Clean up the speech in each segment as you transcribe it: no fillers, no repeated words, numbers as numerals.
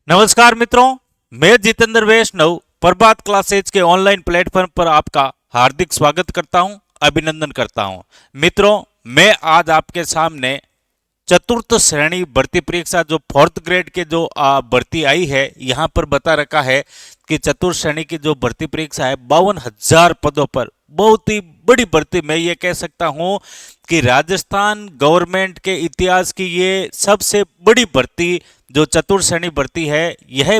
नमस्कार मित्रों, मैं जितेंद्र वैष्णव प्रभात क्लासेज के ऑनलाइन प्लेटफॉर्म पर आपका हार्दिक स्वागत करता हूं, अभिनंदन करता हूं। मित्रों, मैं आज आपके सामने चतुर्थ श्रेणी भर्ती परीक्षा जो फोर्थ ग्रेड के जो भर्ती आई है, यहाँ पर बता रखा है कि चतुर्थ श्रेणी की जो भर्ती परीक्षा है 52,000 पदों पर, बहुत ही बड़ी भर्ती। मैं ये कह सकता हूँ कि राजस्थान गवर्नमेंट के इतिहास की ये सबसे बड़ी भर्ती जो चतुर्थ श्रेणी भर्ती है, यह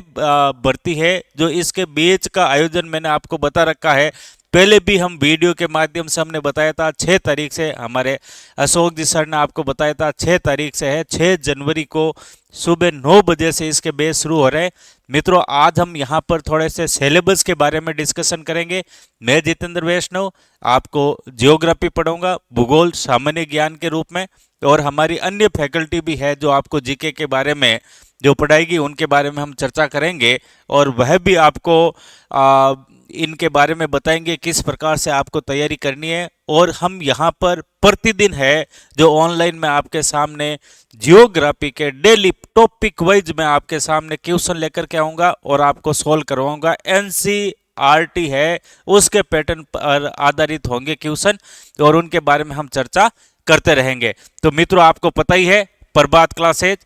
भर्ती है जो इसके बैच का आयोजन मैंने आपको बता रखा है। पहले भी हम वीडियो के माध्यम से हमने बताया था 6 तारीख से, हमारे अशोक जी सर ने आपको बताया था 6 तारीख से है। 6 जनवरी को सुबह 9 बजे से इसके बैच शुरू हो रहे हैं। मित्रों, आज हम यहाँ पर थोड़े से सिलेबस के बारे में डिस्कशन करेंगे। मैं जितेंद्र वैष्णव आपको जियोग्राफी पढ़ाऊंगा, भूगोल, सामान्य ज्ञान के रूप में, और हमारी अन्य फैकल्टी भी है जो आपको जीके के बारे में जो पढ़ाएगी उनके बारे में हम चर्चा करेंगे, और वह भी आपको इनके बारे में बताएंगे किस प्रकार से आपको तैयारी करनी है। और हम यहाँ पर प्रतिदिन है जो ऑनलाइन में आपके सामने जियोग्राफी के डेली टॉपिक वाइज मैं आपके सामने क्वेश्चन लेकर के आऊँगा और आपको सॉल्व करवाऊंगा। एनसीईआरटी है उसके पैटर्न पर आधारित होंगे क्वेश्चन, और उनके बारे में हम चर्चा करते रहेंगे। तो मित्रों, आपको पता ही है प्रभात क्लासेज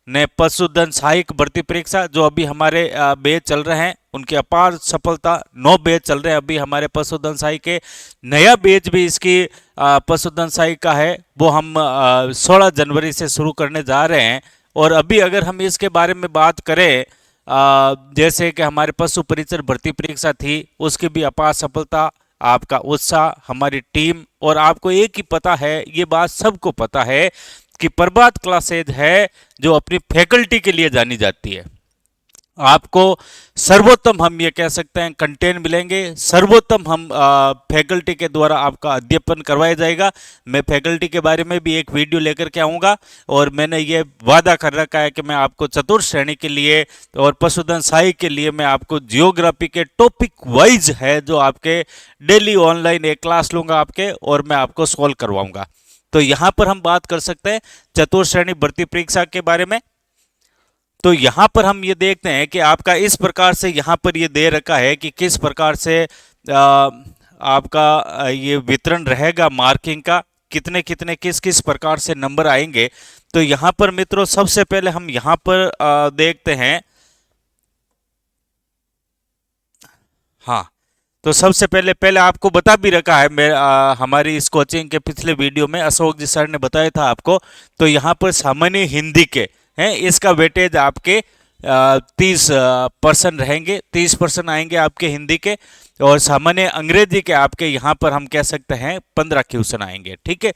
ने पशुधन सहायक भर्ती परीक्षा जो अभी हमारे बैच चल रहे हैं, उनकी अपार सफलता। 9 बैच चल रहे हैं अभी हमारे पशुधन सहायक के। नया बैच भी इसकी पशुधन सहायक का है, वो हम 16 जनवरी से शुरू करने जा रहे हैं। और अभी अगर हम इसके बारे में बात करें, जैसे कि हमारे पशु परिचर भर्ती परीक्षा थी, उसकी भी अपार सफलता, आपका उत्साह, हमारी टीम, और आपको एक ही पता है, ये बात सबको पता है कि प्रभात क्लासेज है जो अपनी फैकल्टी के लिए जानी जाती है। आपको सर्वोत्तम, हम ये कह सकते हैं, कंटेंट मिलेंगे। सर्वोत्तम हम फैकल्टी के द्वारा आपका अध्ययन करवाया जाएगा। मैं फैकल्टी के बारे में भी एक वीडियो लेकर के आऊँगा, और मैंने ये वादा कर रखा है कि मैं आपको चतुर्थ श्रेणी के लिए और पशुधन सहायक के लिए मैं आपको जियोग्राफी के टॉपिक वाइज है जो आपके डेली ऑनलाइन एक क्लास लूँगा आपके, और मैं आपको सॉल्व करवाऊँगा। तो यहाँ पर हम बात कर सकते हैं चतुर्थ श्रेणी भर्ती परीक्षा के बारे में। तो यहाँ पर हम ये देखते हैं कि आपका इस प्रकार से यहाँ पर ये दे रखा है कि किस प्रकार से आपका ये वितरण रहेगा मार्किंग का, कितने कितने किस किस प्रकार से नंबर आएंगे। तो यहाँ पर मित्रों, सबसे पहले हम यहाँ पर देखते हैं। हाँ, तो सबसे पहले आपको बता भी रखा है, मैं हमारी इस कोचिंग के पिछले वीडियो में अशोक जी सर ने बताया था आपको। तो यहाँ पर सामान्य हिंदी के हैं, इसका वेटेज आपके 30% रहेंगे, 30% आएंगे आपके हिंदी के, और सामान्य अंग्रेजी के आपके यहाँ पर हम कह सकते हैं 15 क्वेश्चन आएंगे। ठीक है।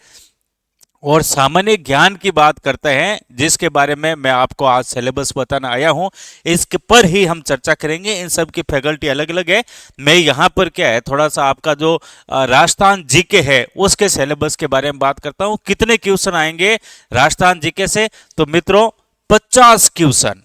और सामान्य ज्ञान की बात करते हैं, जिसके बारे में मैं आपको आज सिलेबस बताना आया हूं, इसके पर ही हम चर्चा करेंगे। इन सब की फैकल्टी अलग अलग है। मैं यहाँ पर क्या है, थोड़ा सा आपका जो राजस्थान जीके है उसके सिलेबस के बारे में बात करता हूँ। कितने क्वेश्चन आएंगे राजस्थान जीके से? तो मित्रों, 50 क्वेश्चन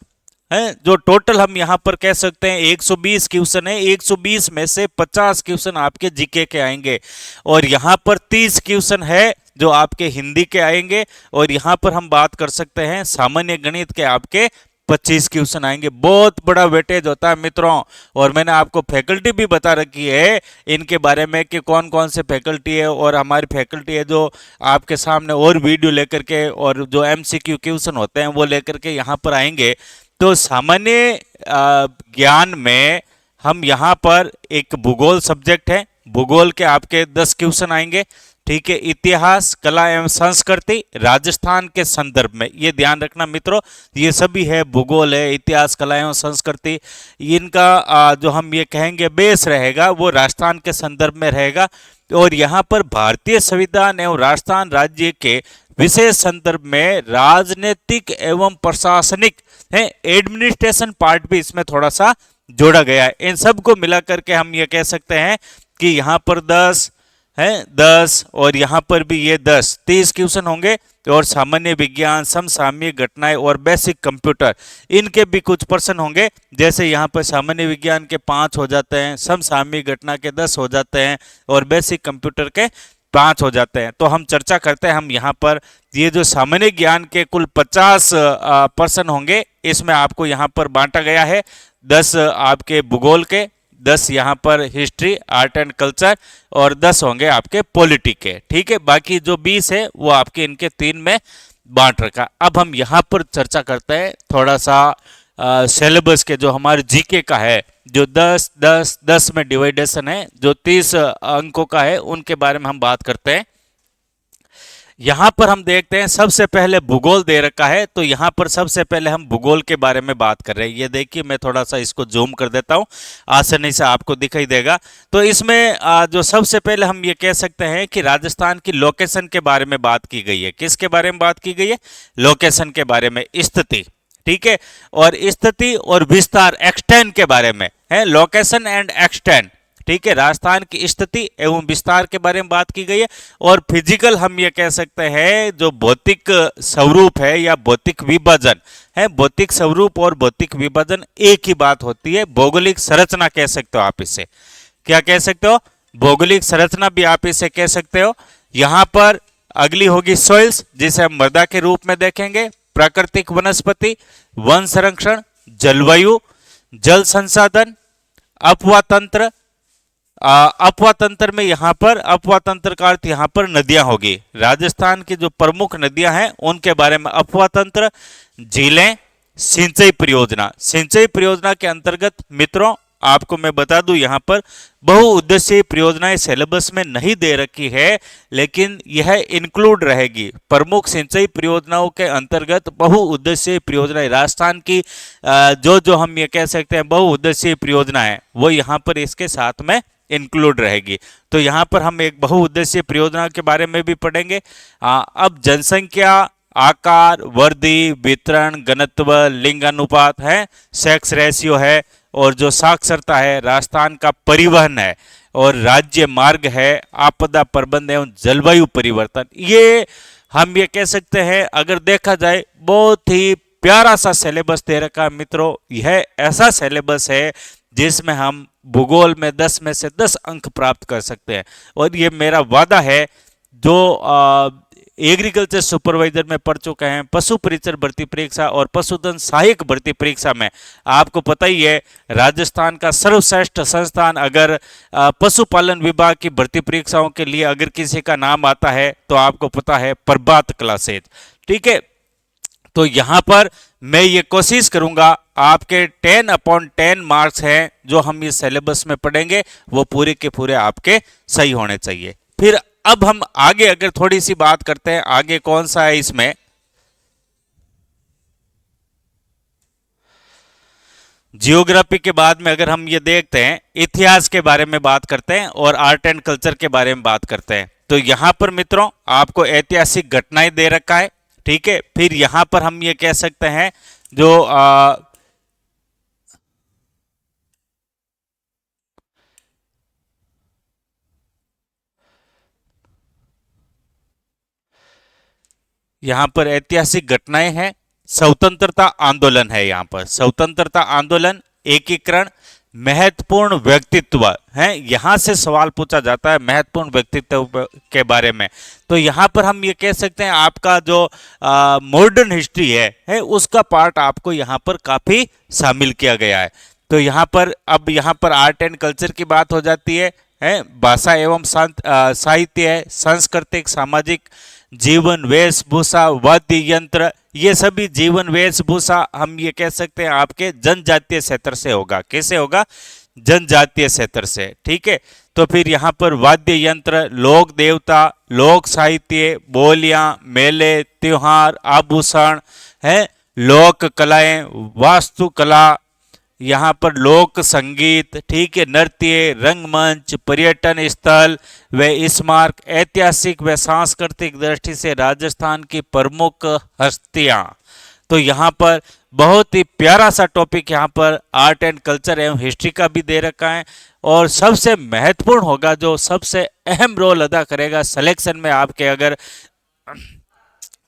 है, जो टोटल हम यहाँ पर कह सकते हैं 120 क्वेश्चन है। 120 में से 50 क्वेश्चन आपके जीके के आएंगे, और यहाँ पर 30 क्वेश्चन है जो आपके हिंदी के आएंगे, और यहाँ पर हम बात कर सकते हैं सामान्य गणित के आपके 25 क्वेश्चन आएंगे। बहुत बड़ा वेटेज होता है मित्रों। और मैंने आपको फैकल्टी भी बता रखी है इनके बारे में कि कौन कौन से फैकल्टी है, और हमारी फैकल्टी है जो आपके सामने और वीडियो लेकर के और जो एमसीक्यू क्वेश्चन होते हैं वो लेकर के यहाँ पर आएंगे। तो सामान्य ज्ञान में हम यहाँ पर एक भूगोल सब्जेक्ट है, भूगोल के आपके 10 क्वेश्चन आएंगे। ठीक है। इतिहास, कला एवं संस्कृति राजस्थान के संदर्भ में, ये ध्यान रखना मित्रों, ये सभी है, भूगोल है, इतिहास, कला एवं संस्कृति, इनका जो हम ये कहेंगे बेस रहेगा वो राजस्थान के संदर्भ में रहेगा। और यहाँ पर भारतीय संविधान एवं राजस्थान राज्य के विशेष संदर्भ में राजनीतिक एवं प्रशासनिक है, एडमिनिस्ट्रेशन पार्ट भी इसमें थोड़ा सा जोड़ा गया है। इन सब को मिला करके हम ये कह सकते हैं कि यहाँ पर 10 है, 10, और यहाँ पर भी ये 10, 30 क्वेश्चन होंगे। और सामान्य विज्ञान, समसामयिक घटनाएं और बेसिक कंप्यूटर, इनके भी कुछ पर्सन होंगे। जैसे यहाँ पर सामान्य विज्ञान के 5 हो जाते हैं, समसामयिक घटना के 10 हो जाते हैं, और बेसिक कंप्यूटर के 5 हो जाते हैं। तो हम चर्चा करते हैं हम यहाँ पर ये जो सामान्य ज्ञान के कुल 50 पर्सन होंगे, इसमें आपको यहाँ पर बांटा गया है 10 आपके भूगोल के, 10 यहाँ पर हिस्ट्री आर्ट एंड कल्चर और 10 होंगे आपके पॉलिटी के। ठीक है, बाकी जो 20 है वो आपके इनके 3 में बांट रखा। अब हम यहाँ पर चर्चा करते हैं थोड़ा सा सिलेबस के, जो हमारे जीके का है, जो 10 10 10 में डिवाइडेशन है, जो 30 अंकों का है, उनके बारे में हम बात करते हैं। यहां पर हम देखते हैं सबसे पहले भूगोल दे रखा है, तो यहां पर सबसे पहले हम भूगोल के बारे में बात कर रहे हैं। ये देखिए, मैं थोड़ा सा इसको जूम कर देता हूं, आसानी से आपको दिखाई देगा। तो इसमें जो सबसे पहले हम ये कह सकते हैं कि राजस्थान की लोकेशन के बारे में बात की गई है। किसके बारे में बात की गई है? लोकेशन के बारे में, स्थिति। ठीक है, और स्थिति और विस्तार एक्सटेंड के बारे में है, लोकेशन एंड एक्सटेंड। ठीक है, राजस्थान की स्थिति एवं विस्तार के बारे में बात की गई है। और फिजिकल हम ये कह सकते हैं, जो भौतिक स्वरूप है या भौतिक विभाजन है, भौतिक स्वरूप और भौतिक विभाजन एक ही बात होती है। भौगोलिक संरचना कह सकते हो आप इसे। क्या कह सकते हो? भौगोलिक संरचना भी आप इसे कह सकते हो। यहां पर अगली होगी सॉइल्स, जिसे हम मृदा के रूप में देखेंगे। प्राकृतिक वनस्पति, वन संरक्षण, जलवायु, जल संसाधन, अपवा तंत्र। अपवा तंत्र में यहां पर अपवा तंत्र का अर्थ यहां पर नदियां होगी। राजस्थान की जो प्रमुख नदियां हैं उनके बारे में अपवा तंत्र, झीलें, सिंचाई परियोजना। सिंचाई परियोजना के अंतर्गत मित्रों आपको मैं बता दूं, यहां पर बहुउद्देशीय परियोजनाएं सिलेबस में नहीं दे रखी है, लेकिन यह इंक्लूड रहेगी। प्रमुख सिंचाई परियोजनाओं के अंतर्गत बहुउद्देशीय परियोजनाएं, राजस्थान की जो जो हम ये कह सकते हैं बहुउद्देशीय परियोजना है, वो यहां पर इसके साथ में इंक्लूड रहेगी। तो यहां पर हम एक बहुउद्देशीय परियोजना के बारे में भी पढ़ेंगे। अब जनसंख्या, आकार, वृद्धि, वितरण, घनत्व, लिंग अनुपात है, सेक्स रेशियो है, और जो साक्षरता है, राजस्थान का परिवहन है, और राज्य मार्ग है, आपदा प्रबंधन एवं जलवायु परिवर्तन। ये हम ये कह सकते हैं, अगर देखा जाए बहुत ही प्यारा सा सिलेबस दे रखा है मित्रों। यह ऐसा सिलेबस है जिसमें हम भूगोल में 10 में से 10 अंक प्राप्त कर सकते हैं। और ये मेरा वादा है, जो एग्रीकल्चर सुपरवाइजर में पढ़ चुके हैं, पशु परिचर भर्ती परीक्षा और पशुधन सहायक भर्ती परीक्षा में, आपको पता ही है राजस्थान का सर्वश्रेष्ठ संस्थान अगर पशुपालन विभाग की भर्ती परीक्षाओं के लिए अगर किसी का नाम आता है तो आपको पता है प्रभात क्लासेज। ठीक है, तो यहां पर मैं ये कोशिश करूंगा, आपके 10/10 मार्क्स हैं जो हम इस सिलेबस में पढ़ेंगे, वो पूरे के पूरे आपके सही होने चाहिए। फिर अब हम आगे अगर थोड़ी सी बात करते हैं, आगे कौन सा है इसमें, जियोग्राफी के बाद में अगर हम ये देखते हैं, इतिहास के बारे में बात करते हैं और आर्ट एंड कल्चर के बारे में बात करते हैं। तो यहां पर मित्रों आपको ऐतिहासिक घटनाएं दे रखा है। ठीक है, फिर यहां पर हम ये कह सकते हैं, जो यहां पर ऐतिहासिक घटनाएं हैं, स्वतंत्रता आंदोलन है, यहां पर स्वतंत्रता आंदोलन, एकीकरण, महत्वपूर्ण व्यक्तित्व है। यहां से सवाल पूछा जाता है महत्वपूर्ण व्यक्तित्व के बारे में। तो यहां पर हम ये कह सकते हैं, आपका जो मॉडर्न हिस्ट्री है उसका पार्ट आपको यहां पर काफी शामिल किया गया है। तो यहां पर अब यहां पर आर्ट एंड कल्चर की बात हो जाती है, भाषा एवं साहित्य है, सांस्कृतिक, सामाजिक, जीवन, वेशभूषा, वाद्य यंत्र। ये सभी जीवन वेशभूषा हम ये कह सकते हैं आपके जनजातीय क्षेत्र से होगा। कैसे होगा? जनजातीय क्षेत्र से। ठीक है, तो फिर यहाँ पर वाद्य यंत्र, लोक देवता, लोक साहित्य, बोलियां, मेले, त्योहार, आभूषण है, लोक कलाएं, वास्तुकला, यहाँ पर लोक संगीत, ठीक है, नृत्य, रंगमंच, पर्यटन स्थल व स्मारक, ऐतिहासिक व सांस्कृतिक दृष्टि से राजस्थान की प्रमुख हस्तियां। तो यहाँ पर बहुत ही प्यारा सा टॉपिक यहाँ पर आर्ट एंड कल्चर एवं हिस्ट्री का भी दे रखा है। और सबसे महत्वपूर्ण होगा, जो सबसे अहम रोल अदा करेगा सिलेक्शन में आपके, अगर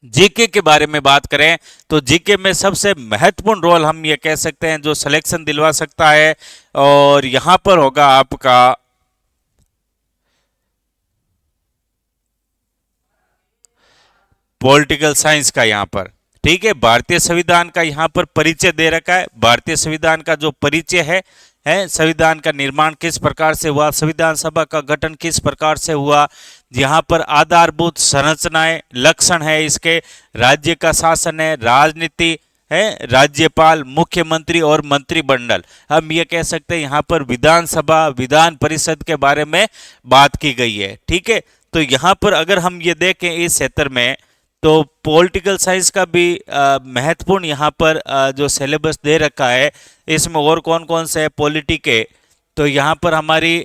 जीके के बारे में बात करें तो जीके में सबसे महत्वपूर्ण रोल हम ये कह सकते हैं जो सिलेक्शन दिलवा सकता है, और यहां पर होगा आपका पॉलिटिकल साइंस का। यहां पर ठीक है, भारतीय संविधान का यहाँ पर परिचय दे रखा है। भारतीय संविधान का जो परिचय है संविधान का निर्माण किस प्रकार से हुआ, संविधान सभा का गठन किस प्रकार से हुआ, यहाँ पर आधारभूत संरचनाएं, लक्षण है इसके, राज्य का शासन है, राजनीति है, राज्यपाल, मुख्यमंत्री और मंत्रिमंडल। हम ये कह सकते हैं यहाँ पर विधानसभा, विधान परिषद के बारे में बात की गई है। ठीक है, तो यहाँ पर अगर हम ये देखें इस क्षेत्र में, तो पॉलिटिकल साइंस का भी महत्वपूर्ण यहाँ पर जो सिलेबस दे रखा है, इसमें और कौन कौन से है पॉलिटी के, तो यहाँ पर हमारी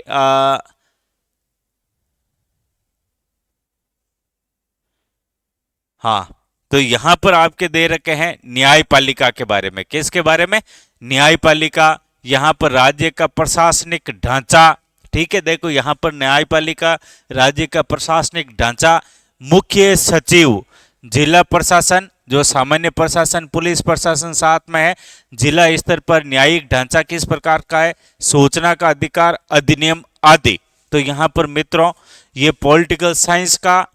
हाँ, तो यहाँ पर आपके दे रखे हैं न्यायपालिका के बारे में। किसके बारे में? न्यायपालिका। यहाँ पर राज्य का प्रशासनिक ढांचा। ठीक है, देखो यहाँ पर न्यायपालिका, राज्य का प्रशासनिक ढांचा, मुख्य सचिव, जिला प्रशासन, जो सामान्य प्रशासन, पुलिस प्रशासन साथ में है, जिला स्तर पर न्यायिक ढांचा किस प्रकार का है, सूचना का अधिकार अधिनियम आदि। तो यहाँ पर मित्रों ये पॉलिटिकल साइंस का,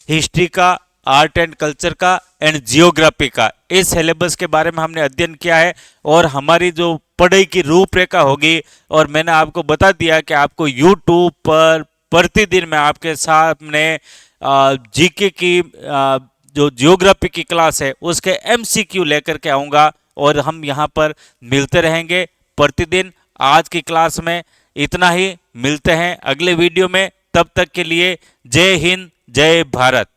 हिस्ट्री का, आर्ट एंड कल्चर का एंड जियोग्राफी का इस सिलेबस के बारे में हमने अध्ययन किया है। और हमारी जो पढ़ाई की रूपरेखा होगी, और मैंने आपको बता दिया कि आपको यूट्यूब पर प्रतिदिन मैं आपके सामने जीके की जो जियोग्राफी की क्लास है उसके एमसीक्यू लेकर के आऊँगा, और हम यहाँ पर मिलते रहेंगे प्रतिदिन। आज की क्लास में इतना ही, मिलते हैं अगले वीडियो में। तब तक के लिए जय हिंद, जय भारत।